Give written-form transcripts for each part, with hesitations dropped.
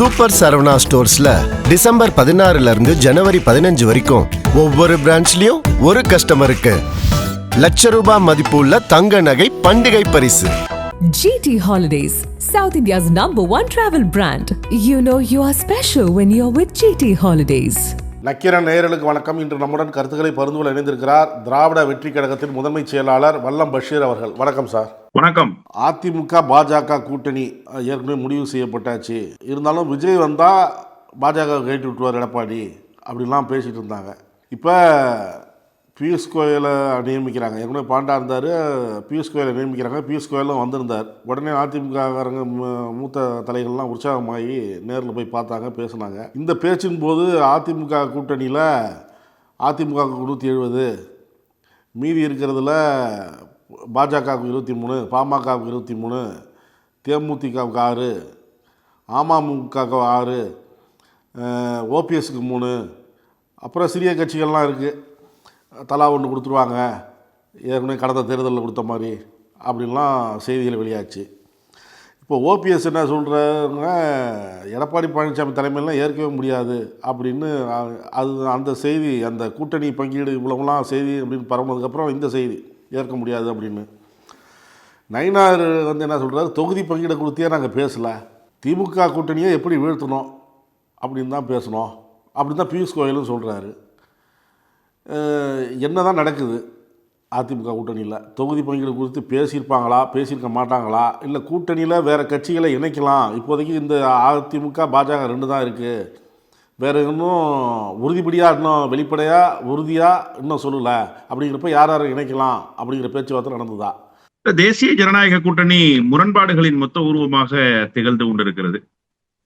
Super Saravana ஸ்டோர்ஸ்ல December 16 இருந்து ஜனவரி 15 வரைக்கும் ஒவ்வொரு பிரான்ச்லயும் ஒரு கஸ்டமருக்கு ₹1,00,000 மதிப்புள்ள தங்க நகை பண்டிகை பரிசு. GT Holidays, South India's #1 travel brand. You know you are special when you're with GT Holidays. Nakkheeran நேயர்களுக்கு வணக்கம். இன்று நம்முடன் கருத்துக்களை பகிர்ந்து இணைந்திருக்கிறார் திராவிட வெற்றி கழகத்தின் முதன்மை செயலாளர் வல்லம் பஷீர் அவர்கள். வணக்கம் சார். வணக்கம். அதிமுக பாஜக கூட்டணி ஏற்கனவே முடிவு செய்யப்பட்டாச்சு. இருந்தாலும் விஜய் வந்தால் பாஜக கைட்டு விட்டுருவார் எடப்பாடி அப்படின்லாம் பேசிகிட்டு இருந்தாங்க. இப்போ பியூஷ் கோயலை நியமிக்கிறாங்க. ஏற்கனவே பாண்டா இருந்தார், பியூஷ் கோயலை நியமிக்கிறாங்க. பியூஷ் கோயலும் வந்திருந்தார். உடனே அதிமுககாரங்க மூத்த தலைகள்லாம் உற்சாகமாகி நேரில் போய் பார்த்தாங்க, பேசினாங்க. இந்த பேச்சின் போது அதிமுக கூட்டணியில் அதிமுகவுக்கு 170, மீதி இருக்கிறதுல பாஜகவுக்கு 23, பாமகவுக்கு 23, தேமுதிகவுக்கு 6, அமமுகவுக்கு 6, ஓபிஎஸ்க்கு 3, அப்புறம் சிறிய கட்சிகள்லாம் இருக்குது. தலா ஒன்று கொடுத்துருவாங்க, ஏற்கனவே கடந்த தேர்தலில் கொடுத்த மாதிரி அப்படின்லாம் செய்திகள் வெளியாச்சு. இப்போ ஓபிஎஸ் என்ன சொல்கிறாங்க, எடப்பாடி பழனிசாமி தலைமையிலாம் ஏற்கவே முடியாது அப்படின்னு. அது அந்த செய்தி, அந்த கூட்டணி பங்கீடு இவ்வளவுலாம் செய்தி அப்படின்னு பரவுனதுக்கப்புறம் இந்த செய்தி ஏற்க முடியாது அப்படின்னு. நயினார் என்ன சொல்கிறார், தொகுதி பங்கீடை கொடுத்தியே நாங்கள் பேசலை, திமுக கூட்டணியை எப்படி வீழ்த்தணும் அப்படின்னு தான் பேசணும் அப்படின்னு தான் பியூஷ் கோயலும் சொல்கிறாரு. என்ன தான் நடக்குது அதிமுக கூட்டணியில்? தொகுதி பங்கீடு குறித்து பேசியிருப்பாங்களா, பேசியிருக்க மாட்டாங்களா, இல்லை கூட்டணியில் வேறு கட்சிகளை இணைக்கலாம்? இப்போதைக்கு இந்த அதிமுக பாஜக 2 தான் இருக்குது, வேறு இன்னும் உறுதிப்படியாக, இன்னும் வெளிப்படையாக உறுதியாக இன்னும் சொல்லலை. அப்படிங்கிறப்ப யார் யாரை இணைக்கலாம் அப்படிங்கிற பேச்சுவார்த்தை நடந்ததா? தேசிய ஜனநாயக கூட்டணி முரண்பாடுகளின் மொத்த உருவமாக திகழ்ந்து கொண்டிருக்கிறது.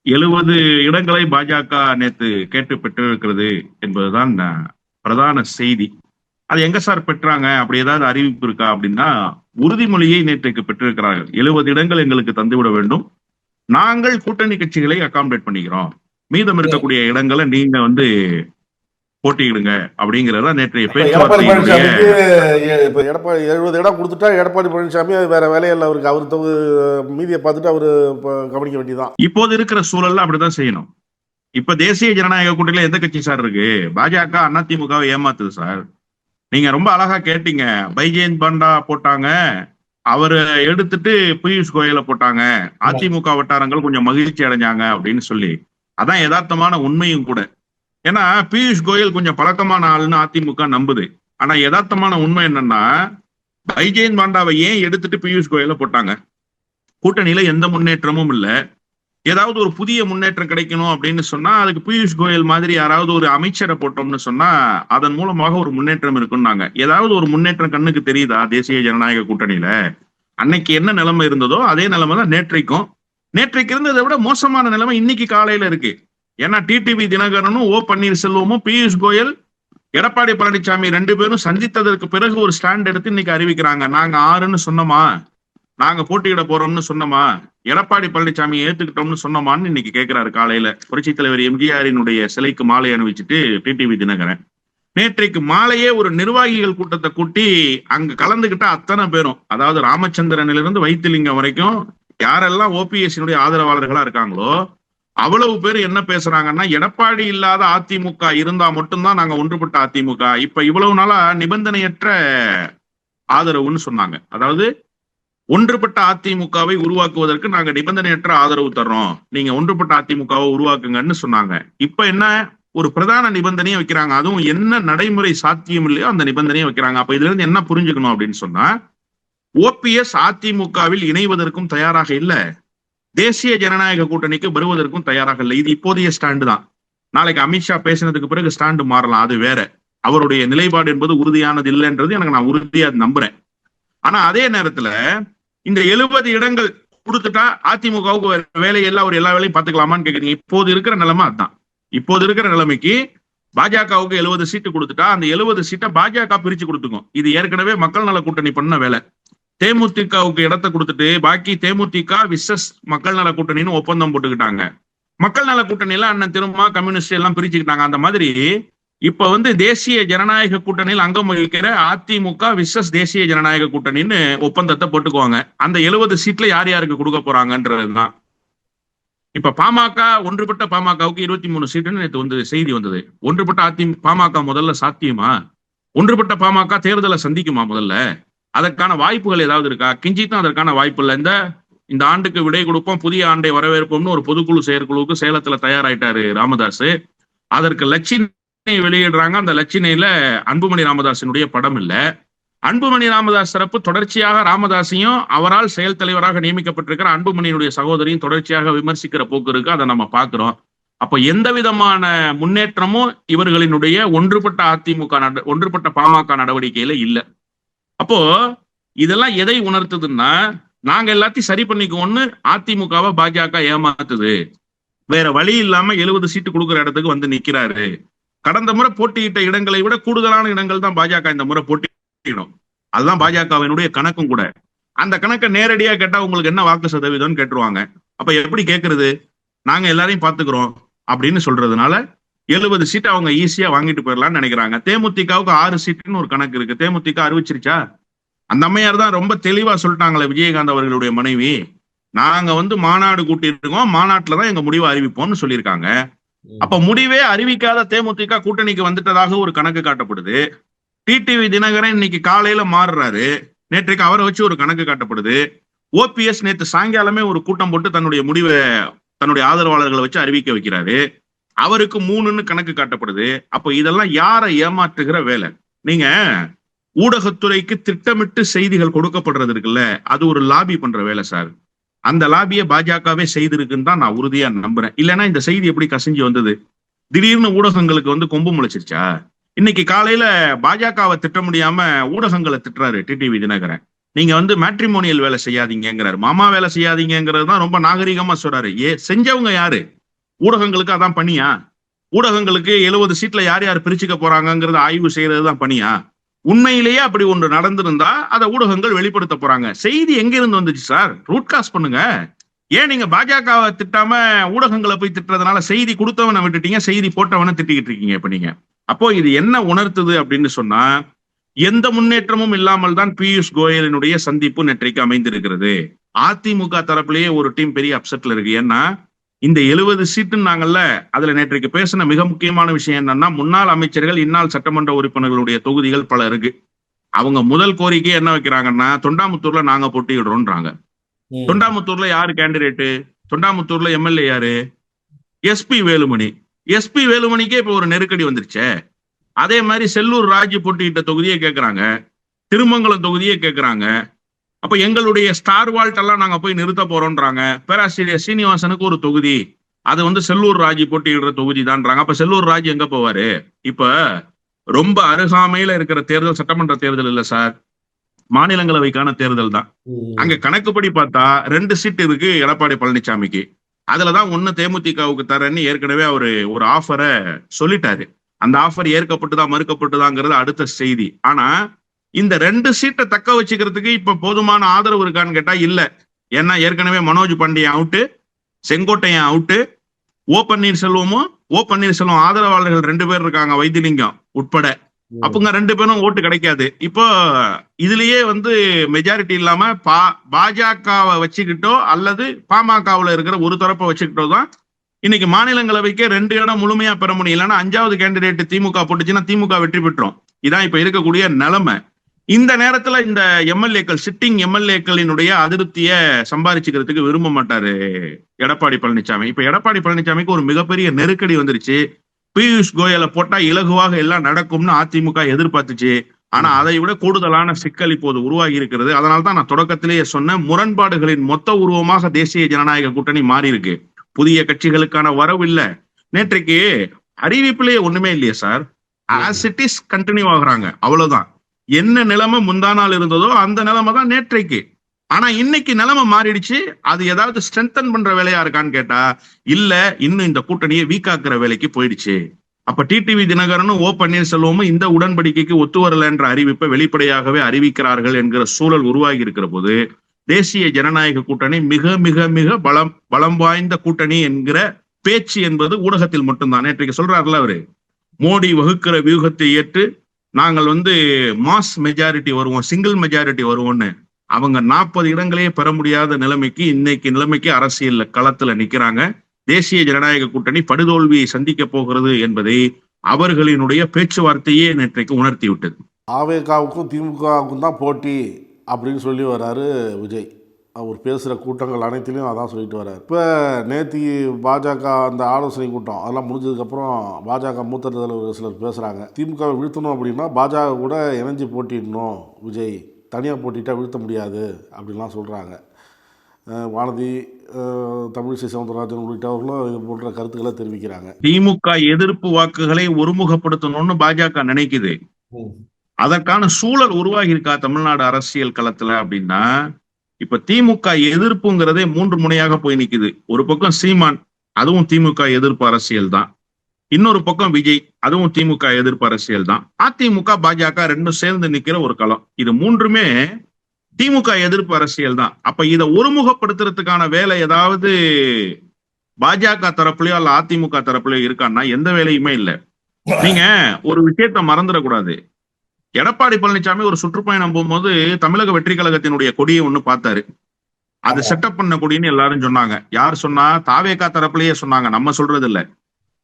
70 இடங்களை பாஜக நேற்று கேட்டு பெற்றிருக்கிறது என்பதுதான் பிரதான செய்தி. அது எங்க சார் பெற்றாங்க, அப்படி ஏதாவது அறிவிப்பு இருக்கா அப்படின்னா, உறுதிமொழியை நேற்றைக்கு பெற்றிருக்கிறார்கள். 70 இடங்கள் எங்களுக்கு தந்துவிட வேண்டும், நாங்கள் கூட்டணி கட்சிகளை அகாமடேட் பண்ணிக்கிறோம், மீதம் இருக்கக்கூடிய இடங்களை நீங்க போட்டியிடுங்க அப்படிங்கிறதா நேற்றைய பேச்சுவார்த்தை. 70 இடம் கொடுத்துட்டா எடப்பாடி பழனிசாமி வேற வேலையில் அவருக்கு, அவர் மீதியை பார்த்துட்டு அவரு கவனிக்க வேண்டியதான். இப்போது இருக்கிற சூழல்ல அப்படிதான் செய்யணும். இப்ப தேசிய ஜனநாயக கூட்டணியில எந்த கட்சி சார் இருக்கு? பாஜக அதிமுகவை ஏமாத்துது சார். நீங்க ரொம்ப அழகா கேட்டீங்க, பைஜெயந்த் பாண்டா போட்டாங்க, அவரை எடுத்துட்டு பியூஷ் கோயலை போட்டாங்க, அதிமுக வட்டாரங்கள் கொஞ்சம் மகிழ்ச்சி அடைஞ்சாங்க அப்படின்னு சொல்லி. அதான் யதார்த்தமான உண்மையும் கூட. ஏன்னா பியூஷ் கோயல் கொஞ்சம் பழக்கமான ஆளுன்னு அதிமுக நம்புது. ஆனா யதார்த்தமான உண்மை என்னன்னா, பைஜெயந்த் பாண்டாவை ஏன் எடுத்துட்டு பியூஷ் கோயலை போட்டாங்க? கூட்டணியில எந்த முன்னேற்றமும் இல்லை. ஏதாவது ஒரு புதிய முன்னேற்றம் கிடைக்கணும் அப்படின்னு சொன்னா அதுக்கு பியூஷ் கோயல் மாதிரி யாராவது ஒரு அமைச்சரை போட்டோம்னு சொன்னா அதன் மூலமாக ஒரு முன்னேற்றம் இருக்குன்னாங்க. ஏதாவது ஒரு முன்னேற்றம் கண்ணுக்கு தெரியுதா தேசிய ஜனநாயக கூட்டணியில? அன்னைக்கு என்ன நிலைமை இருந்ததோ அதே நிலைமை தான் நேற்றைக்கும். நேற்றைக்கு இருந்ததை விட மோசமான நிலைமை இன்னைக்கு காலையில இருக்கு. ஏன்னா டிடிவி தினகரனும் ஓ பன்னீர்செல்வமும் பியூஷ் கோயல், எடப்பாடி பழனிசாமி 2 பேரும் சந்தித்ததற்கு பிறகு ஒரு ஸ்டாண்ட் எடுத்து இன்னைக்கு அறிவிக்கிறாங்க. நாங்க 6ன்னு சொன்னோமா, நாங்க போட்டியிட போறோம்னு சொன்னோமா, எடப்பாடி பழனிசாமி ஏத்துக்கிட்டோம்னு சொன்னோமான்னு இன்னைக்கு கேட்கிறாரு. காலையில புரட்சித் தலைவர் எம்ஜிஆரினுடைய சிலைக்கு மாலை அணிவிச்சுட்டு டிடிவி தினகரன் நேற்றைக்கு மாலையே ஒரு நிர்வாகிகள் கூட்டத்தை கூட்டி அங்க கலந்துகிட்ட அத்தனை பேரும், அதாவது ராமச்சந்திரனிலிருந்து வைத்திலிங்கம் வரைக்கும் யாரெல்லாம் ஓபிஎஸ்னுடைய ஆதரவாளர்களா இருக்காங்களோ அவ்வளவு பேர் என்ன பேசுறாங்கன்னா, எடப்பாடி இல்லாத அதிமுக இருந்தா மட்டும்தான் நாங்க ஒன்றுபட்ட அதிமுக, இப்ப இவ்வளவு நாளா நிபந்தனையற்ற ஆதரவுன்னு சொன்னாங்க. அதாவது ஒன்றுபட்ட அதிமுகவை உருவாக்குவதற்கு நாங்க நிபந்தனையற்ற ஆதரவு தர்றோம், நீங்க ஒன்றுபட்ட அதிமுகவை உருவாக்குங்கன்னு சொன்னாங்க. இப்ப என்ன ஒரு பிரதான நிபந்தனையை வைக்கிறாங்க, அதுவும் என்ன நடைமுறை சாத்தியம் இல்லையோ அந்த நிபந்தனையை வைக்கிறாங்க. அப்ப இதுல இருந்து என்ன புரிஞ்சுக்கணும் அப்படின்னு சொன்னா, ஓபிஎஸ் அதிமுகவில் இணைவதற்கும் தயாராக இல்லை, தேசிய ஜனநாயக கூட்டணிக்கு வருவதற்கும் தயாராக இல்லை. இது இப்போதைய ஸ்டாண்டு தான். நாளைக்கு அமித்ஷா பேசினதுக்கு பிறகு ஸ்டாண்டு மாறலாம், அது வேற. அவருடைய நிலைப்பாடு என்பது உறுதியானது இல்லைன்றது எனக்கு நான் உறுதியா நம்புறேன். ஆனா அதே நேரத்துல இந்த 70 இடங்கள் கொடுத்துட்டா அதிமுகவுக்கு வேலையெல்லாம் ஒரு எல்லா வேலையும் பார்த்துக்கலாமான்னு கேக்குறீங்க. இப்போது இருக்கிற நிலைமை அதுதான். இப்போது இருக்கிற நிலைமைக்கு பாஜகவுக்கு 70 சீட்டு கொடுத்துட்டா அந்த 70 சீட்டை பாஜக பிரிச்சு கொடுத்துக்கும். இது ஏற்கனவே மக்கள் நல கூட்டணி பண்ண வேலை. தேமுதிகவுக்கு இடத்தை கொடுத்துட்டு பாக்கி தேமுதிக விசஸ் மக்கள் நல கூட்டணின்னு ஒப்பந்தம் போட்டுக்கிட்டாங்க. மக்கள் நல கூட்டணியில அண்ணன் திரும்ப கம்யூனிஸ்ட் எல்லாம் பிரிச்சுக்கிட்டாங்க. அந்த மாதிரி இப்ப தேசிய ஜனநாயக கூட்டணியில் அங்கம் வகிக்கிற அதிமுக விசஸ் தேசிய ஜனநாயக கூட்டணின்னு ஒப்பந்தத்தை போட்டுக்குவாங்க. அந்த 70 சீட்ல யார் யாருக்கு கொடுக்க போறாங்கன்றதுதான். இப்ப பாமக ஒன்றுபட்ட பாமகவுக்கு 23 சீட்டுன்னு நேற்று வந்து செய்தி வந்தது. ஒன்றுபட்ட பாமக முதல்ல சாத்தியமா? ஒன்றுபட்ட பாமக தேர்தலை சந்திக்குமா? முதல்ல அதற்கான வாய்ப்புகள் ஏதாவது இருக்கா? கிஞ்சித்தும் அதற்கான வாய்ப்பு இல்லை. இந்த ஆண்டுக்கு விடை கொடுப்போம், புதிய ஆண்டை வரவேற்போம்னு ஒரு பொதுக்குழு செயற்குழுவுக்கு சேலத்துல தயாராயிட்டாரு ராமதாஸ். அதற்கு லட்சினை வெளியிடுறாங்க. அந்த லட்சினையில அன்புமணி ராமதாஸினுடைய படம் இல்ல. அன்புமணி ராமதாஸ் தரப்பு தொடர்ச்சியாக ராமதாஸையும் அவரால் செயல் தலைவராக நியமிக்கப்பட்டிருக்கிற அன்புமணியினுடைய சகோதரியும் தொடர்ச்சியாக விமர்சிக்கிற போக்கு இருக்கு. அதை நம்ம பார்க்கிறோம். அப்ப எந்த விதமான முன்னேற்றமும் இவர்களினுடைய ஒன்றுபட்ட பாமக நடவடிக்கையில இல்ல. அப்போ இதெல்லாம் எதை உணர்த்துதுன்னா, நாங்க எல்லாத்தையும் சரி பண்ணிக்குவோம்னு அதிமுகவை பாஜக ஏமாத்துது. வேற வழி இல்லாம 70 சீட்டு கொடுக்குற இடத்துக்கு வந்து நிக்கிறாரு. கடந்த முறை போட்டியிட்ட இடங்களை விட கூடுதலான இடங்கள் தான் பாஜக இந்த முறை போட்டியிடும். அதுதான் பாஜகவினுடைய கணக்கும் கூட. அந்த கணக்கை நேரடியா கேட்டா உங்களுக்கு என்ன வாக்கு சதவீதம்னு கேட்டுருவாங்க. அப்ப எப்படி கேட்கறது? நாங்க எல்லாரையும் பாத்துக்கிறோம் அப்படின்னு சொல்றதுனால 70 சீட்டு அவங்க ஈஸியா வாங்கிட்டு போயிடலாம்னு நினைக்கிறாங்க. தேமுதிகவுக்கு 6 சீட்டுன்னு ஒரு கணக்கு இருக்கு. தேமுதிக அறிவிச்சிருச்சா? அந்த அம்மையார் தான் ரொம்ப தெளிவா சொல்லிட்டாங்களே, விஜயகாந்த் அவர்களுடைய மனைவி, நாங்க வந்து மாநாடு கூட்டியிருக்கோம், மாநாட்டுலதான் எங்க முடிவை அறிவிப்போம்னு சொல்லியிருக்காங்க. அப்ப முடிவே அறிவிக்காத தேமுதிக கூட்டணிக்கு வந்துட்டதாக ஒரு கணக்கு காட்டப்படுது. டிடிவி தினகரன் இன்னைக்கு காலையில மாறுறாரு, நேற்றைக்கு அவரை வச்சு ஒரு கணக்கு காட்டப்படுது. ஓபிஎஸ் நேற்று சாயங்காலமே ஒரு கூட்டம் போட்டு தன்னுடைய முடிவை தன்னுடைய ஆதரவாளர்களை வச்சு அறிவிக்க வைக்கிறாரு. அவருக்கு 3ன்னு கணக்கு காட்டப்படுது. அப்ப இதெல்லாம் யாரை ஏமாற்றுகிற வேலை? நீங்க ஊடகத்துறைக்கு திட்டமிட்டு செய்திகள் கொடுக்கப்படுறது இருக்குல்ல, அது ஒரு லாபி பண்ற வேலை சார். அந்த லாபியை பாஜகவே செய்திருக்குன்னு தான் நான் உறுதியா நம்புறேன். இல்லைன்னா இந்த செய்தி எப்படி கசிஞ்சு வந்தது? திடீர்னு ஊடகங்களுக்கு வந்து கொம்பு முளைச்சிருச்சா? இன்னைக்கு காலையில பாஜகவை திட்ட முடியாம ஊடகங்களை திட்டுறாரு டிடிவி தினகரன். நீங்க வந்து மேட்ரிமோனியல் வேலை செய்யாதீங்கிறாரு, மாமா வேலை செய்யாதீங்கிறது தான் ரொம்ப நாகரிகமா சொல்றாரு. செஞ்சவங்க யாரு? ஊடகங்களுக்கு அதான் பணியா? ஊடகங்களுக்கு 70 சீட்ல யார் யார் பிரிச்சுக்க போறாங்கிறத ஆய்வு செய்யறது தான் பணியா? உண்மையிலேயே அப்படி ஒன்று நடந்திருந்தா அதை ஊடகங்கள் வெளிப்படுத்த போறாங்க. செய்தி எங்க இருந்து வந்துச்சு சார்? ரூட்காஸ்ட் பண்ணுங்க. ஏன் நீங்க பாஜகவை திட்டாம ஊடகங்களை போய் திட்டுறதுனால செய்தி கொடுத்தவனை விட்டுட்டீங்க, செய்தி போட்டவனை திட்டிக்கிட்டு இருக்கீங்க இப்ப நீங்க. அப்போ இது என்ன உணர்த்துது அப்படின்னு சொன்னா, எந்த முன்னேற்றமும் இல்லாமல் தான் பியூஷ் கோயலினுடைய சந்திப்பு நேற்றைக்கு அமைந்திருக்கிறது. அதிமுக தரப்புலேயே ஒரு டீம் பெரிய அப்செட்ல இருக்கு. ஏன்னா இந்த 70 சீட்டுன்னாங்கல்ல, அதுல நேற்றைக்கு பேசின மிக முக்கியமான விஷயம் என்னன்னா, முன்னாள் அமைச்சர்கள் இந்நாள் சட்டமன்ற உறுப்பினர்களுடைய தொகுதிகள் பல இருக்கு. அவங்க முதல் கோரிக்கை என்ன வைக்கிறாங்கன்னா, தொண்டாமுத்தூர்ல நாங்க போட்டியிடுறோம்ன்றாங்க. தொண்டாமுத்தூர்ல யாரு கேண்டிடேட்டு? தொண்டாமுத்தூர்ல எம்எல்ஏ யாரு? எஸ்பி வேலுமணி. எஸ்பி வேலுமணிக்கே இப்ப ஒரு நெருக்கடி வந்துருச்சே. அதே மாதிரி செல்லூர் ராஜு போட்டியிட்ட தொகுதியை கேட்கிறாங்க, திருமங்கலம் தொகுதியை கேட்கிறாங்க. அப்ப எங்களுடைய ஸ்டார் வால்ட் எல்லாம் நாங்க போய் நிறுத்த போறோம்ன்றாங்க. பேராசிரியர் சீனிவாசனுக்கு ஒரு தொகுதி, அது வந்து செல்லூர் ராஜு போட்டியிடுற தொகுதி தான்றாங்க. அப்ப செல்லூர் ராஜு எங்க போவாரு? இப்ப ரொம்ப அருகாமையில இருக்கிற தேர்தல் சட்டமன்ற தேர்தல் இல்ல சார், மாநிலங்களவைக்கான தேர்தல் தான். அங்க கணக்குப்படி பார்த்தா 2 சீட் இருக்கு எடப்பாடி பழனிசாமிக்கு. அதுலதான் 1 தேமுதிகவுக்கு தரேன்னு ஏற்கனவே அவரு ஒரு ஆஃபரை சொல்லிட்டாரு. அந்த ஆஃபர் ஏற்கப்பட்டுதான் மறுக்கப்பட்டுதாங்கிறது அடுத்த செய்தி. ஆனா இந்த 2 சீட்டை தக்க வச்சுக்கிறதுக்கு இப்ப போதுமான ஆதரவு இருக்கான்னு கேட்டா இல்ல. ஏன்னா ஏற்கனவே மனோஜ் பாண்டியன் அவுட்டு, செங்கோட்டையன் அவுட்டு, ஓ பன்னீர்செல்வம் ஆதரவாளர்கள் 2 பேர் இருக்காங்க, வைத்திலிங்கம் உட்பட. அப்பங்க 2 பேரும் ஓட்டு கிடைக்காது. இப்போ இதுலயே வந்து மெஜாரிட்டி இல்லாம பாஜகவை வச்சுக்கிட்டோ அல்லது பாமகவுல இருக்கிற ஒரு தரப்பை வச்சுக்கிட்டோ தான் இன்னைக்கு மாநிலங்களவைக்கே 2 இடம் முழுமையா பெற முடியும். இல்லைன்னா 5வது கேண்டிடேட் திமுக போட்டுச்சுன்னா திமுக வெற்றி பெற்றோம். இதான் இப்ப இருக்கக்கூடிய நிலைமை. இந்த நேரத்துல இந்த எம்எல்ஏக்கள், சிட்டிங் எம்எல்ஏக்களினுடைய அதிருப்திய சம்பாதிச்சுக்கிறதுக்கு விரும்ப மாட்டாரு எடப்பாடி பழனிசாமி. இப்ப எடப்பாடி பழனிசாமிக்கு ஒரு மிகப்பெரிய நெருக்கடி வந்துருச்சு. பியூஷ் கோயலை போட்டா இலகுவாக எல்லாம் நடக்கும்னு அதிமுக எதிர்பார்த்துச்சு. ஆனா அதை விட கூடுதலான சிக்கல் இப்போது உருவாகி இருக்கிறது. அதனால்தான் நான் தொடக்கத்திலேயே சொன்ன முரண்பாடுகளின் மொத்த உருவமாக தேசிய ஜனநாயக கூட்டணி மாறி இருக்கு. புதிய கட்சிகளுக்கான வரவு இல்ல. நேற்றைக்கு அறிவிப்பிலேயே ஒண்ணுமே இல்லையே sir. As it is continue ஆகுறாங்க, அவ்வளவுதான். என்ன நிலைமை முந்தா நாள் இருந்ததோ அந்த நிலைமை தான் நேற்றைக்கு. ஆனா இன்னைக்கு நிலைமை மாறிடுச்சு. அது ஏதாவது ஸ்ட்ரென்தன் பண்ற வேலையா இருக்கான்னு கேட்டா இல்ல, இன்னும் இந்த கூட்டணியை வீக்காக்குற வேலைக்கு போயிடுச்சு. அப்ப டிடிவி தினகரனும் ஓ பன்னீர்செல்வமும் இந்த உடன்படிக்கைக்கு ஒத்து வரல என்ற அறிவிப்பை வெளிப்படையாகவே அறிவிக்கிறார்கள் என்கிற சூழல் உருவாகி இருக்கிற போது தேசிய ஜனநாயக கூட்டணி மிக மிக மிக பலம் வாய்ந்த கூட்டணி என்கிற பேச்சு என்பது ஊடகத்தில் மட்டும்தான். நேற்றைக்கு சொல்றாருல அவரு, மோடி வகுக்கிற வியூகத்தை ஏற்று நாங்கள் வந்து மாஸ் மெஜாரிட்டி வருவோம், சிங்கிள் மெஜாரிட்டி வருவோம்னு. அவங்க 40 இடங்களையே பெற முடியாத நிலைமைக்கு இன்னைக்கு அரசியல் களத்துல நிக்கிறாங்க. தேசிய ஜனநாயக கூட்டணி படுதோல்வியை சந்திக்க போகிறது என்பதை அவர்களினுடைய பேச்சுவார்த்தையே நேற்றைக்கு உணர்த்தி விட்டது. ஆவேகாவுக்கும் திமுகவுக்கும் தான் போட்டி அப்படின்னு சொல்லி வர்றாரு விஜய். அவர் பேசுகிற கூட்டங்கள் அனைத்திலையும் அதான் சொல்லிட்டு வர்றாரு. இப்போ நேற்று பாஜக அந்த ஆலோசனை கூட்டம் அதெல்லாம் முடிஞ்சதுக்கப்புறம் பாஜக மூத்த தலைவர் சிலர் பேசுகிறாங்க, திமுகவை வீழ்த்தணும் அப்படின்னா பாஜக கூட இணைஞ்சு போட்டிடணும், விஜய் தனியாக போட்டிட்டா வீழ்த்த முடியாது அப்படின்லாம் சொல்கிறாங்க. வானதி, தமிழிசை சவுந்தரராஜன் உள்ளிட்டவர்களும் இது போன்ற கருத்துக்களை தெரிவிக்கிறாங்க. திமுக எதிர்ப்பு வாக்குகளை ஒருமுகப்படுத்தணும்னு பாஜக நினைக்குது. அதற்கான சூழல் உருவாகி இருக்கா தமிழ்நாடு அரசியல் களத்துல அப்படின்னா, இப்ப திமுக எதிர்ப்புங்கிறதே 3 முனையாக போய் நிக்குது. ஒரு பக்கம் சீமான், அதுவும் திமுக எதிர்ப்பு அரசியல் தான். இன்னொரு பக்கம் விஜய், அதுவும் திமுக எதிர்ப்பு அரசியல் தான். அதிமுக பாஜக ரெண்டும் சேர்ந்து நிக்கிற ஒரு களம். இது 3மே திமுக எதிர்ப்பு அரசியல் தான். அப்ப இதை ஒருமுகப்படுத்துறதுக்கான வேலை ஏதாவது பாஜக தரப்புலயோ அல்ல அதிமுக தரப்புலயோ இருக்கான்னா எந்த வேலையுமே இல்லை. நீங்க ஒரு விஷயத்த மறந்துடக்கூடாது. எடப்பாடி பழனிசாமி ஒரு சுற்றுப்பயணம் போகும்போது தமிழக வெற்றி கழகத்தினுடைய கொடியை ஒண்ணு பார்த்தாரு. அது செட்டப் பண்ண கொடின்னு எல்லாரும் சொன்னாங்க. யார் சொன்னா? தாவேகா தரப்புலயே சொன்னாங்க, நம்ம சொல்றது இல்ல.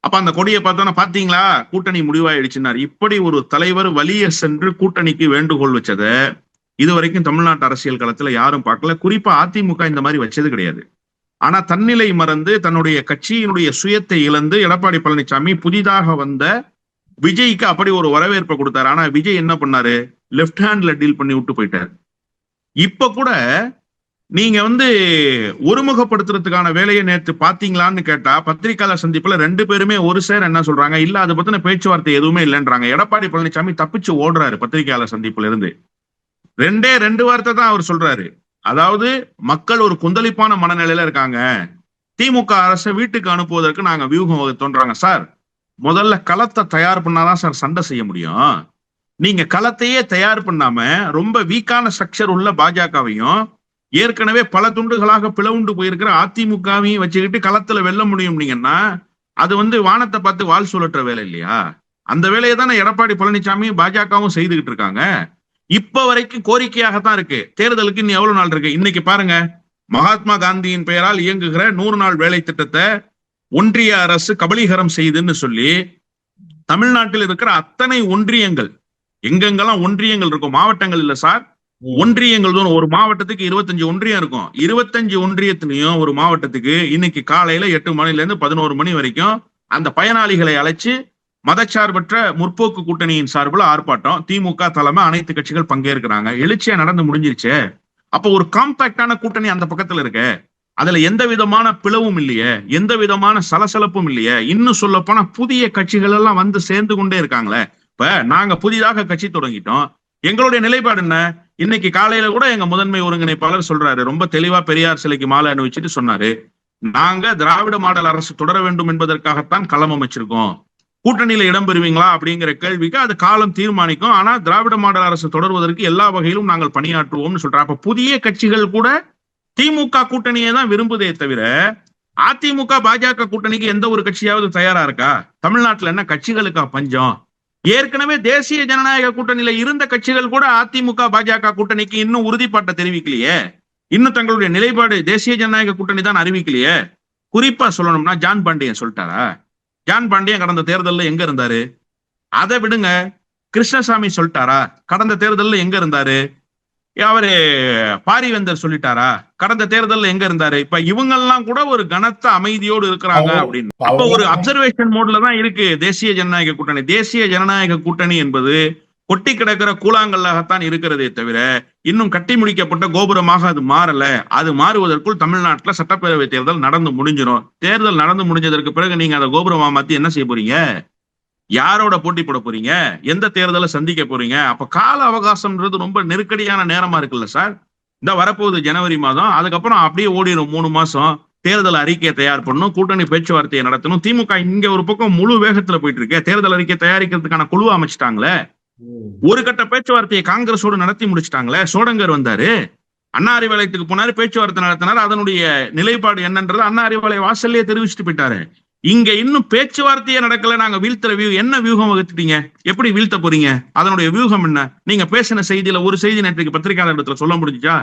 அப்ப அந்த கொடியை பார்த்தோன்னா பாத்தீங்களா கூட்டணி முடிவாயிடுச்சுன்னாரு. இப்படி ஒரு தலைவர் வலிய சென்று கூட்டணிக்கு வேண்டுகோள் வச்சத இதுவரைக்கும் தமிழ்நாட்டு அரசியல் களத்துல யாரும் பார்க்கல. குறிப்பா அதிமுக இந்த மாதிரி வச்சது கிடையாது. ஆனா தன்னிலை மறந்து தன்னுடைய கட்சியினுடைய சுயத்தை இழந்து எடப்பாடி பழனிசாமி புதிதாக வந்த விஜய்க்கு அப்படி ஒரு வரவேற்பை கொடுத்தாரு. ஆனா விஜய் என்ன பண்ணாரு? லெப்ட் ஹேண்ட்ல டீல் பண்ணி விட்டு போயிட்டாரு. இப்ப கூட நீங்க ஒருமுகப்படுத்துறதுக்கான வேலையை நேற்று பாத்தீங்களான்னு கேட்டா, பத்திரிகையாளர் சந்திப்புல 2 பேருமே ஒரு சேர் என்ன சொல்றாங்க, இல்ல அதை பத்தின பேச்சுவார்த்தை எதுவுமே இல்லைன்றாங்க. எடப்பாடி பழனிசாமி தப்பிச்சு ஓடுறாரு பத்திரிகையாளர் சந்திப்புல இருந்து. 2 வார்த்தை தான் அவர் சொல்றாரு. அதாவது மக்கள் ஒரு கொந்தளிப்பான மனநிலையில இருக்காங்க, திமுக அரசை வீட்டுக்கு அனுப்புவதற்கு நாங்க வியூகம் வகுத்தோன்றாங்க. சார், முதல்ல களத்தை தயார் பண்ணாதான் சார் சண்டை செய்ய முடியும். நீங்க களத்தையே தயார் பண்ணாம ரொம்ப வீக்கான ஸ்ட்ரக்சர் உள்ள பாஜகவையும் ஏற்கனவே பல துண்டுகளாக பிளவுண்டு போயிருக்கிற அதிமுகவையும் வச்சுக்கிட்டு களத்துல வெல்ல முடியும்னீங்கன்னா அது வானத்தை பார்த்து வால் சுழற்ற வேலை இல்லையா? அந்த வேலையை தானே எடப்பாடி பழனிசாமி பாஜகவும் செய்துகிட்டு இருக்காங்க. இப்ப வரைக்கும் கோரிக்கையாகத்தான் இருக்கு. தேர்தலுக்கு இன்னும் எவ்வளவு நாள் இருக்கு? இன்னைக்கு பாருங்க, மகாத்மா காந்தியின் பெயரால் இயங்குகிற 100 நாள் வேலை திட்டத்தை ஒன்றிய அரசு கபலீகரம் செய்துன்னு சொல்லி தமிழ்நாட்டில் இருக்கிற அத்தனை ஒன்றியங்கள், எங்கெங்கெல்லாம் ஒன்றியங்கள் இருக்கும், மாவட்டங்கள் இல்ல சார், ஒன்றியங்கள் தான். ஒரு மாவட்டத்துக்கு 25 ஒன்றியம் இருக்கும். 25 ஒன்றியத்திலையும் ஒரு மாவட்டத்துக்கு இன்னைக்கு காலையில 8 மணில இருந்து 11 மணி வரைக்கும் அந்த பயனாளிகளை அழைச்சு மதச்சார்பற்ற முற்போக்கு கூட்டணியின் சார்பில் ஆர்ப்பாட்டம். திமுக தலைமை அனைத்து கட்சிகள் பங்கேற்கிறாங்க. எழுச்சியா நடந்து முடிஞ்சிருச்சு. அப்ப ஒரு காம்பாக்டான கூட்டணி அந்த பக்கத்துல இருக்கு. அதுல எந்த விதமான பிளவும் இல்லையே, எந்த விதமான சலசலப்பும் இல்லையே. இன்னும் சொல்ல போனா புதிய கட்சிகள் எல்லாம் சேர்ந்து கொண்டே இருக்காங்களே. இப்ப நாங்க புதிதாக கட்சி தொடங்கிட்டோம். எங்களுடைய நிலைப்பாடு என்ன? இன்னைக்கு காலையில கூட எங்க முதன்மை ஒருங்கிணைப்பாளர் சொல்றாரு, ரொம்ப தெளிவா பெரியார் சிலைக்கு மாலை அணிவிச்சுட்டு சொன்னாரு, நாங்க திராவிட மாடல் அரசு தொடர வேண்டும் என்பதற்காகத்தான் களம் அமைச்சிருக்கோம். கூட்டணியில இடம்பெறுவீங்களா அப்படிங்கிற கேள்விக்கு அது காலம் தீர்மானிக்கும். ஆனா திராவிட மாடல் அரசு தொடர்வதற்கு எல்லா வகையிலும் நாங்கள் பணியாற்றுவோம்னு சொல்றாங்க. அப்ப புதிய கட்சிகள் கூட திமுக கூட்டணியை தான் விரும்புதே தவிர அதிமுக பாஜக கூட்டணிக்கு எந்த ஒரு கட்சியாவது தயாரா இருக்கா? தமிழ்நாட்டுல என்ன கட்சிகளுக்கா பஞ்சம்? ஏற்கனவே தேசிய ஜனநாயக கூட்டணியில இருந்த கட்சிகள் கூட அதிமுக பாஜக கூட்டணிக்கு இன்னும் உறுதிப்பாட்டை தெரிவிக்கலையே. இன்னும் தங்களுடைய நிலைப்பாடு தேசிய ஜனநாயக கூட்டணி தான் அறிவிக்கலையே. குறிப்பா சொல்லணும்னா ஜான் பாண்டியன் சொல்லிட்டாரா? ஜான் பாண்டியன் கடந்த தேர்தலில் எங்க இருந்தாரு? அதை விடுங்க. கிருஷ்ணசாமி சொல்லிட்டாரா? கடந்த தேர்தலில் எங்க இருந்தாரு? அவரு பாரிவேந்தர் சொல்லிட்டாரா? கடந்த தேர்தலில் எங்க இருந்தாரு? இப்ப இவங்கெல்லாம் கூட ஒரு கனத்த அமைதியோடு இருக்கிறாங்க அப்படின்னு. அப்ப ஒரு அப்சர்வேஷன் மோட்ல தான் இருக்கு தேசிய ஜனநாயக கூட்டணி. தேசிய ஜனநாயக கூட்டணி என்பது கொட்டி கிடக்கிற கூழாங்கல்லாகத்தான் இருக்கிறதே தவிர இன்னும் கட்டி முடிக்கப்பட்ட கோபுரமாக அது மாறல. அது மாறுவதற்குள் தமிழ்நாட்டுல சட்டப்பேரவை தேர்தல் நடந்து முடிஞ்சிடும். தேர்தல் நடந்து முடிஞ்சதற்கு பிறகு நீங்க அதை கோபுரமா மாத்தி என்ன செய்ய போறீங்க? யாரோட போட்டி போட போறீங்க? எந்த தேர்தலை சந்திக்க போறீங்க? அப்ப கால அவகாசம்ன்றது ரொம்ப நெருக்கடியான நேரமா இருக்குல்ல சார். இந்த வரப்போகுது ஜனவரி மாதம், அதுக்கப்புறம் அப்படியே ஓடிடும் 3 மாசம். தேர்தல் அறிக்கையை தயார் பண்ணணும், கூட்டணி பேச்சுவார்த்தையை நடத்தணும். திமுக இங்க ஒரு பக்கம் முழு வேகத்துல போயிட்டு இருக்கு. தேர்தல் அறிக்கை தயாரிக்கிறதுக்கான குழு அமைச்சிட்டாங்களே. ஒரு கட்ட பேச்சுவார்த்தையை காங்கிரஸோடு நடத்தி முடிச்சிட்டாங்களே. சோடங்கர் வந்தாரு, அண்ணா அறிவாலயத்துக்கு போனாரு, பேச்சுவார்த்தை நடத்தினாரு. அதனுடைய நிலைப்பாடு என்னன்றது அண்ணா அறிவாலய வாசல்லையே தெரிவிச்சுட்டு போயிட்டாரு. இங்க இன்னும் பேச்சுவார்த்தையே நடக்கல. நாங்க வீழ்த்துற என்ன வியூகம் வகுத்துட்டீங்க? எப்படி வீழ்த்த போறீங்க? அதனுடைய வியூகம் என்ன? நீங்க பேசின செய்தியில ஒரு செய்தி நேற்றுக்கு பத்திரிகையாளர் இடத்துல சொல்ல முடிஞ்சுச்சா?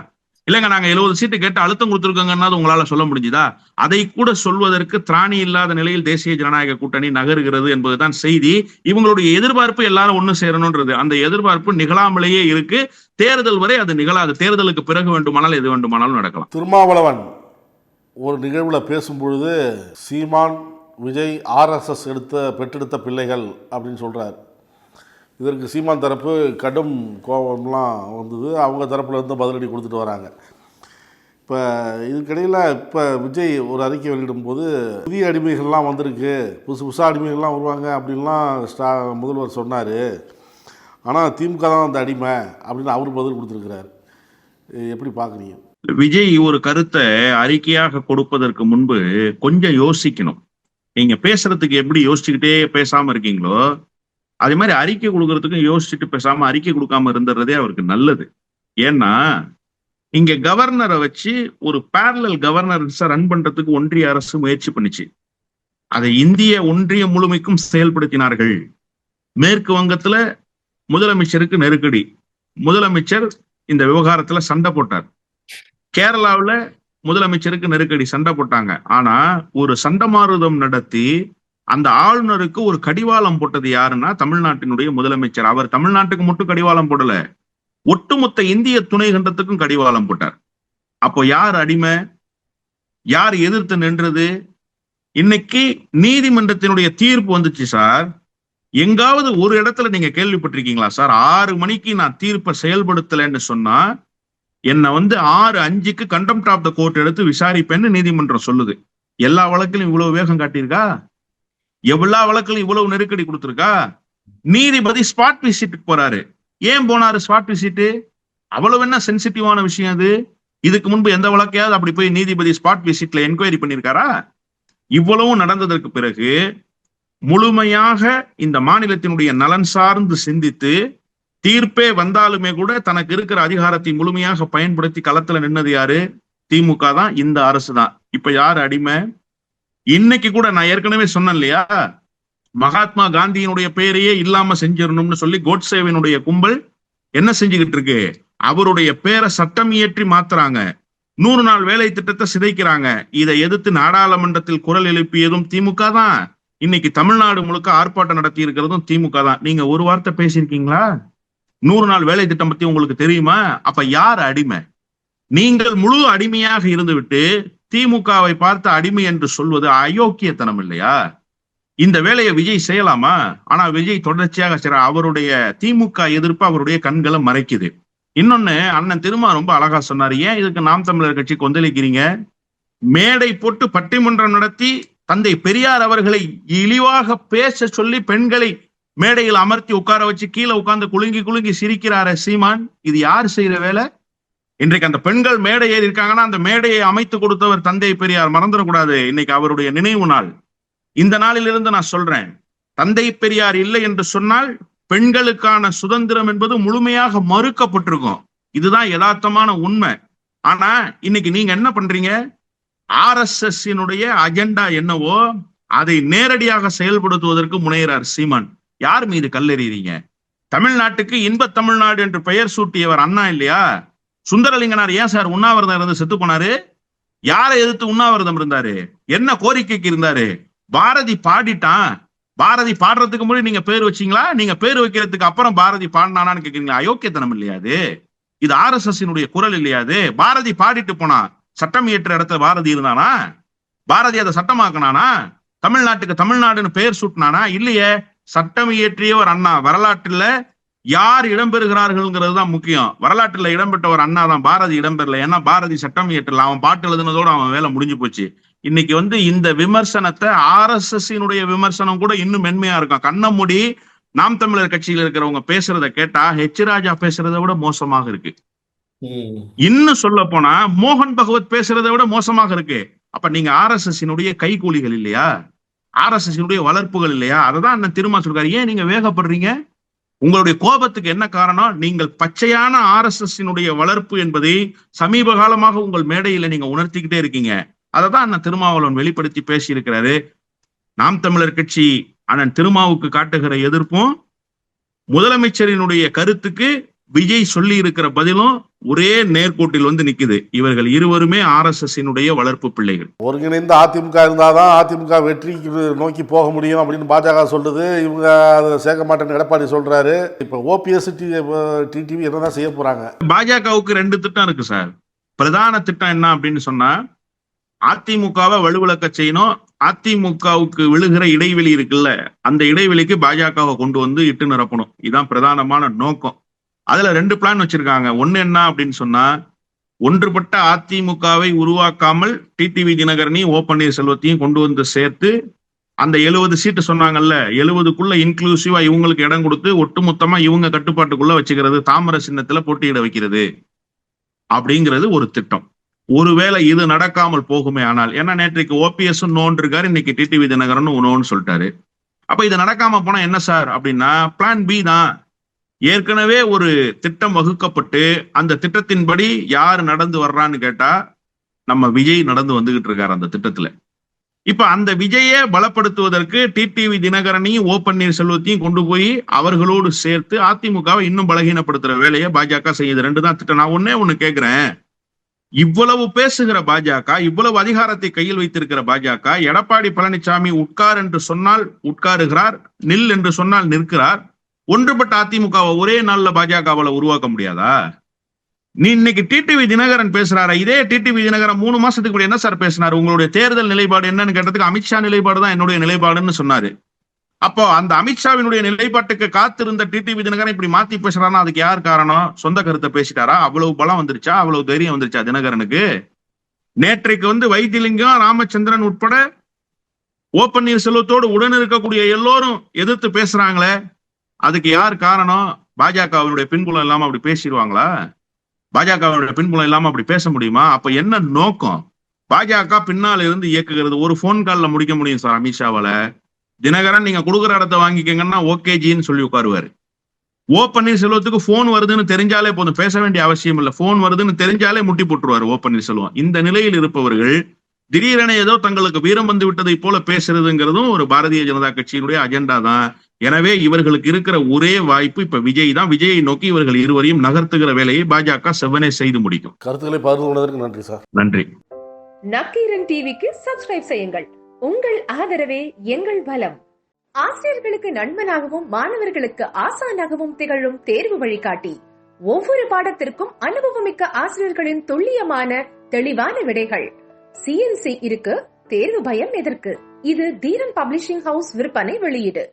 இல்லைங்க நாங்க 70 சீட்டு கேட்டு அழுத்தம் கொடுத்துருக்கோங்கன்னா உங்களால சொல்ல முடிஞ்சுதா? அதை கூட சொல்வதற்கு திராணி இல்லாத நிலையில் தேசிய ஜனநாயக கூட்டணி நகருகிறது என்பதுதான் செய்தி. இவங்களுடைய எதிர்பார்ப்பு எல்லாரும் ஒண்ணு சேரணும்ன்றது. அந்த எதிர்பார்ப்பு நிகழாமலேயே இருக்கு. தேர்தல் வரை அது நிகழாது. தேர்தலுக்கு பிறகு வேண்டுமானால் எது வேண்டுமானாலும் நடக்கலாம். திருமாவளவன் ஒரு நிகழ்வில் பேசும்பொழுது சீமான், விஜய் RSS பெற்றெடுத்த பிள்ளைகள் அப்படின்னு சொல்கிறார். இதற்கு சீமான் தரப்பு கடும் கோபம்லாம் வந்தது. அவங்க தரப்பில் வந்து பதிலடி கொடுத்துட்டு வராங்க. இப்போ இதுக்கிடையில் இப்போ விஜய் ஒரு அறிக்கை வெளியிடும்போது புதிய அடிமைகள்லாம் வந்திருக்கு, புதுசாக அடிமைகள்லாம் வருவாங்க அப்படின்லாம் முதல்வர் சொன்னார். ஆனால் திமுக தான் அந்த அடிமை அப்படின்னு அவர் பதில் கொடுத்துருக்கிறார். எப்படி பார்க்குறீங்க? விஜய் ஒரு கருத்தை அறிக்கையாக கொடுப்பதற்கு முன்பு கொஞ்சம் யோசிக்கணும். நீங்க பேசுறதுக்கு எப்படி யோசிச்சுக்கிட்டே பேசாம இருக்கீங்களோ அதே மாதிரி அறிக்கை கொடுக்கறதுக்கும் யோசிச்சுட்டு பேசாம அறிக்கை கொடுக்காம இருந்துறதே அவருக்கு நல்லது. ஏன்னா இங்க கவர்னரை வச்சு ஒரு பேரலல் கவர்னன்ஸை ரன் பண்றதுக்கு ஒன்றிய அரசு முயற்சி பண்ணிச்சு. அதை இந்திய ஒன்றியம் முழுமைக்கும் செயல்படுத்தினார்கள். மேற்கு வங்கத்துல முதலமைச்சருக்கு நெருக்கடி, முதலமைச்சர் இந்த விவகாரத்துல சண்டை போட்டார். கேரளாவில் முதலமைச்சருக்கு நெருக்கடி, சண்டை போட்டாங்க. ஆனா ஒரு சண்டமாருதம் நடத்தி அந்த ஆளுநருக்கு ஒரு கடிவாளம் போட்டது யாருன்னா தமிழ்நாட்டினுடைய முதலமைச்சர். அவர் தமிழ்நாட்டுக்கு மட்டும் கடிவாளம் போடல, ஒட்டுமொத்த இந்திய துணை கண்டத்துக்கும் கடிவாளம் போட்டார். அப்போ யார் அடிமை, யார் எதிர்த்து நின்றது? இன்னைக்கு நீதிமன்றத்தினுடைய தீர்ப்பு வந்துச்சு சார். எங்காவது ஒரு இடத்துல நீங்க கேள்விப்பட்டிருக்கீங்களா சார் 6 மணிக்கு நான் தீர்ப்பை செயல்படுத்தலைன்னு சொன்னா என்னை வந்து 6:05க்கு கண்டெம்ட் ஆஃப் த கோர்ட் எடுத்து விசாரிப்பேன்னு நீதிமன்றம் சொல்லுது. எல்லா வழக்கிலும் இவ்வளவு வேகம் காட்டியிருக்கா? எல்லா வழக்கிலும் இவ்வளவு நெருக்கடி கொடுத்திருக்கா? நீதிபதி ஸ்பாட் விசிட்டுக்கு போறாரு. ஏன் போனாரு ஸ்பாட் விசிட்டு? அவ்வளவு என்ன சென்சிட்டிவான விஷயம் அது? இதுக்கு முன்பு எந்த வழக்கையாவது அப்படி போய் நீதிபதி ஸ்பாட் விசிட்ல என்கொயரி பண்ணிருக்காரா? இவ்வளவும் நடந்ததற்கு பிறகு முழுமையாக இந்த மாநிலத்தினுடைய நலன் சார்ந்து சிந்தித்து தீர்ப்பே வந்தாலுமே கூட தனக்கு இருக்கிற அதிகாரத்தை முழுமையாக பயன்படுத்தி களத்துல நின்னது யாரு? திமுக தான், இந்த அரசு தான். இப்ப யாரு அடிமை? இன்னைக்கு கூட நான் ஏற்கனவே சொன்னேன் இல்லையா, மகாத்மா காந்தியினுடைய பெயரையே இல்லாம செஞ்சிடணும்னு சொல்லி கோட்சேவினுடைய கும்பல் என்ன செஞ்சுக்கிட்டு இருக்கு? அவருடைய பேரை சட்டம் இயற்றி மாத்துறாங்க. 100 நாள் வேலை திட்டத்தை சிதைக்கிறாங்க. இதை எதிர்த்து நாடாளுமன்றத்தில் குரல் எழுப்பியதும் திமுக தான். இன்னைக்கு தமிழ்நாடு முழுக்க ஆர்ப்பாட்டம் நடத்தி இருக்கிறதும் திமுக தான். நீங்க ஒரு வார்த்தை பேசியிருக்கீங்களா? 100 நாள் வேலை திட்டம் பத்தி உங்களுக்கு தெரியுமா? அப்ப யார் அடிமை? நீங்கள் முழு அடிமையாக இருந்துவிட்டு திமுகவை பார்த்து அடிமை என்று சொல்வது அயோக்கியத்தனம் இல்லையா? இந்த வேலையை விஜய் செய்யலாமா? ஆனா விஜய் தொடர்ச்சியாக செய்யற. அவருடைய திமுக எதிர்ப்பு அவருடைய கண்களை மறைக்குது. இன்னொன்னு அண்ணன் திருமா ரொம்ப அழகா சொன்னாரு. ஏன் இதுக்கு நாம் தமிழர் கட்சி கொந்தளிக்கிறீங்க? மேடை போட்டு பட்டிமன்றம் நடத்தி தந்தை பெரியார் அவர்களை இழிவாக பேச சொல்லி பெண்களை மேடையில் அமர்த்தி உட்கார வச்சு கீழே உட்கார்ந்து குலுங்கி குலுங்கி சிரிக்கிறார சீமான். இது யார் செய்யற வேலை? இன்றைக்கு அந்த பெண்கள் மேடை ஏறி இருக்காங்கன்னா அந்த மேடையை அமைத்து கொடுத்தவர் தந்தை பெரியார், மறந்துடக்கூடாது. இன்னைக்கு அவருடைய நினைவு நாள். இந்த நாளிலிருந்து நான் சொல்றேன், தந்தை பெரியார் இல்லை என்று சொன்னால் பெண்களுக்கான சுதந்திரம் என்பது முழுமையாக மறுக்கப்பட்டிருக்கும். இதுதான் யதார்த்தமான உண்மை. ஆனா இன்னைக்கு நீங்க என்ன பண்றீங்க? RSS அஜெண்டா என்னவோ அதை நேரடியாக செயல்படுத்துவதற்கு முனைகிறார் சீமான். யார் மீது கல்லெறியறீங்க? தமிழ்நாட்டுக்கு இன்ப தமிழ்நாடு என்று பெயர் சூட்டியவர் அண்ணா இல்லையா? சுந்தரலிங்கனார் ஏன் சார் உண்ணாவிரதம் இருந்து செத்து போனாரு? யாரை எதிர்த்து உண்ணாவிரதம் இருந்தாரு? என்ன கோரிக்கைக்கு இருந்தாரு? பாரதி பாடிட்டான். பாரதி பாடுறதுக்கு முன்னாடி நீங்க பேர் வச்சீங்களா? நீங்க பேர் வைக்கிறதுக்கு அப்புறம் பாரதி பாடினானான்னு கேக்குறீங்களா? அயோக்கியத்தனம் இல்லையாது? இது RSS குரல் இல்லையாது? பாரதி பாடிட்டு போனா சட்டம் இயற்ற இடத்துல பாரதி இருந்தானா? பாரதி அதை சட்டமாக்குனானா? தமிழ்நாட்டுக்கு தமிழ்நாடுன்னு பெயர் சூட்டினானா? இல்லையே. சட்டம் இயற்றியவர் அண்ணா. வரலாற்றுல யார் இடம்பெறுகிறார்கள்ங்கிறது தான் முக்கியம். வரலாற்றுல இடம்பெற்றவர் அண்ணா தான், பாரதி இடம்பெறல. ஏன்னா பாரதி சட்டம் இயற்றல. அவன் பாட்டு எழுதுனதோட அவன் வேலை முடிஞ்சு போச்சு. இன்னைக்கு இந்த விமர்சனத்தை RSS விமர்சனம் கூட இன்னும் மென்மையா இருக்கும். கண்ணமுடி நாம் தமிழர் கட்சியில் இருக்கிறவங்க பேசுறத கேட்டா H ராஜா பேசுறதை விட மோசமாக இருக்கு. இன்னும் சொல்ல போனா மோகன் பகவத் பேசுறதை விட மோசமாக இருக்கு. அப்ப நீங்க RSS கைகூலிகள் இல்லையா? RSS வளர்ப்புகள் இல்லையா? அததான் அண்ணன் திருமா சொல்றாரு. ஏன் நீங்க வேகப்படுறீங்க? உங்களுடைய கோபத்துக்கு என்ன காரணம்? நீங்கள் பச்சையான RSS வளர்ப்பு என்பதை சமீப காலமாக உங்கள் மேடையில நீங்க உணர்த்திக்கிட்டே இருக்கீங்க. அததான் அண்ணன் திருமாவளவன் வெளிப்படுத்தி பேசி இருக்கிறாரு. நாம் தமிழர் கட்சி அண்ணன் திருமாவுக்கு காட்டுகிற எதிர்ப்பும் முதலமைச்சரினுடைய கருத்துக்கு விஜய் சொல்லி இருக்கிற பதிலும் ஒரே நேர்கோட்டில் வந்து நிக்குது. இவர்கள் இருவருமே RSS வளர்ப்பு பிள்ளைகள். ஒருங்கிணைந்த அதிமுக இருந்தாதான் அதிமுக வெற்றிக்கு நோக்கி போக முடியும் அப்படின்னு பாஜக சொல்லுது. இவங்க அதை சேர்க்க மாட்டேன்னு எடப்பாடி சொல்றாரு. இப்ப ஓபிஎஸ் டிடிவி என்னதான் செய்ய போறாங்க? பாஜகவுக்கு 2 திட்டம் இருக்கு சார். பிரதான திட்டம் என்ன அப்படின்னு சொன்னா, அதிமுகவை வலுவிழக்க செய்யணும். அதிமுகவுக்கு விழுகிற இடைவெளி இருக்குல்ல, அந்த இடைவெளிக்கு பாஜகவை கொண்டு வந்து இட்டு நிரப்பணும். இதுதான் பிரதானமான நோக்கம். அதுல 2 பிளான் வச்சிருக்காங்க. ஒண்ணு என்ன அப்படின்னு சொன்னா, ஒன்றுபட்ட அதிமுகவை உருவாக்காமல் டிடிவி தினகரனையும் ஓ பன்னீர்செல்வத்தையும் கொண்டு வந்து சேர்த்து அந்த 70 சீட்டு சொன்னாங்கல்ல, 70க்குள்ள இன்க்ளூசிவா இவங்களுக்கு இடம் கொடுத்து ஒட்டுமொத்தமா இவங்க கட்டுப்பாட்டுக்குள்ள வச்சுக்கிறது, தாமரை சின்னத்துல போட்டியிட வைக்கிறது அப்படிங்கிறது ஒரு திட்டம். ஒருவேளை இது நடக்காமல் போகுமே ஆனால், ஏன்னா நேற்றைக்கு ஓபிஎஸ் நோன் இருக்காரு, இன்னைக்கு டிடிவி தினகரன் நோன்னு சொல்லிட்டாரு. அப்ப இது நடக்காம போனா என்ன சார் அப்படின்னா, பிளான் பி தான். ஏற்கனவே ஒரு திட்டம் வகுக்கப்பட்டு அந்த திட்டத்தின்படி யார் நடந்து வர்றான்னு கேட்டா நம்ம விஜய் நடந்து வந்துகிட்டு இருக்காரு அந்த திட்டத்துல. இப்ப அந்த விஜயை பலப்படுத்துவதற்கு டிடிவி தினகரனையும் ஓ பன்னீர்செல்வத்தையும் கொண்டு போய் அவர்களோடு சேர்த்து அதிமுகவை இன்னும் பலகீனப்படுத்துற வேலையை பாஜக செய்யுது. 2 தான் திட்டம். நான் ஒண்ணு கேட்கிறேன், இவ்வளவு பேசுகிற பாஜக, இவ்வளவு அதிகாரத்தை கையில் வைத்திருக்கிற பாஜக, எடப்பாடி பழனிசாமி உட்கார் என்று சொன்னால் உட்காருகிறார், நில் என்று சொன்னால் நிற்கிறார். ஒன்றுபட்ட அதிமுகவை ஒரே நாள்ல பாஜகவால உருவாக்க முடியாதா? நீ இன்னைக்கு டிடிவி தினகரன் பேசுறாரு. இதே டிடிவி தினகரன் 3 மாசத்துக்கு முன்னாடி என்ன சார் பேசினாரு? உங்களுடைய தேர்தல் நிலைப்பாடு என்னன்னு கேட்டதுக்கு அமித்ஷா நிலைப்பாடு தான் என்னுடைய நிலைப்பாடுன்னு சொன்னாரு. அப்போ அந்த அமித்ஷாவினுடைய நிலைப்பாட்டுக்கு காத்திருந்த டிடிவி தினகரன் இப்படி மாத்தி பேசுறாருன்னா அதுக்கு யார் காரணம்? சொந்த கருத்தை பேசிட்டாரா? அவ்வளவு பலம் வந்துருச்சா? அவ்வளவு தைரியம் வந்துருச்சா தினகரனுக்கு? நேற்றைக்கு வந்து வைத்திலிங்கம், ராமச்சந்திரன் உட்பட ஓ பன்னீர்செல்வத்தோடு உடன் இருக்கக்கூடிய எல்லோரும் எதிர்த்து பேசுறாங்களே, அதுக்கு யார் காரணம்? பாஜகவினுடைய பின்புலம் இல்லாம அப்படி பேசிடுவாங்களா? பாஜகவினுடைய பின்புலம் இல்லாம அப்படி பேச முடியுமா? அப்ப என்ன நோக்கம்? பாஜக பின்னால இருந்து இயக்குகிறது. ஒரு போன் கால்ல முடிக்க முடியும் சார் அமித்ஷாவால. தினகரன் நீங்க கொடுக்குற இடத்த வாங்கிக்கங்கன்னா ஓகே ஜின்னு சொல்லி உட்காருவாரு. ஓ பன்னீர்செல்வத்துக்கு போன் வருதுன்னு தெரிஞ்சாலே போதும், பேச வேண்டிய அவசியம் இல்லை. போன் வருதுன்னு தெரிஞ்சாலே முட்டி போட்டுருவாரு ஓ பன்னீர்செல்வம். இந்த நிலையில் இருப்பவர்கள் திடீரென ஏதோ தங்களுக்கு வீரம் வந்து விட்டதை போல பேசுறதுங்கிறதும் ஒரு பாரதிய ஜனதா கட்சியினுடைய அஜெண்டா தான். எனவே இவர்களுக்கு இருக்கிற ஒரே வாய்ப்பு இப்ப விஜய் தான். விஜயை நோக்கி இவர்கள் இருவரையும் நகர்த்துகிற வேலையை பாஜக செவ்வனே செய்து முடிக்கும். கருத்துக்களை பகிர்ந்து கொண்டதற்கு நன்றி சார். நன்றி. நக்கீரன் டிவிக்கு சப்ஸ்கிரைப் செய்யுங்கள். உங்கள் ஆதரவே எங்கள் பலம். ஆசிரியர்களுக்கு நண்பனாகவும் மாணவர்களுக்கு ஆசானாகவும் திகழும் தேர்வு வழிகாட்டி. ஒவ்வொரு பாடத்திற்கும் அனுபவமிக்க ஆசிரியர்களின் துல்லியமான தெளிவான விடைகள். CNC இருக்கு, தேர்வு பயம் எதற்கு? இது தீரன் பப்ளிஷிங் ஹவுஸ் விற்பனை வெளியீடு.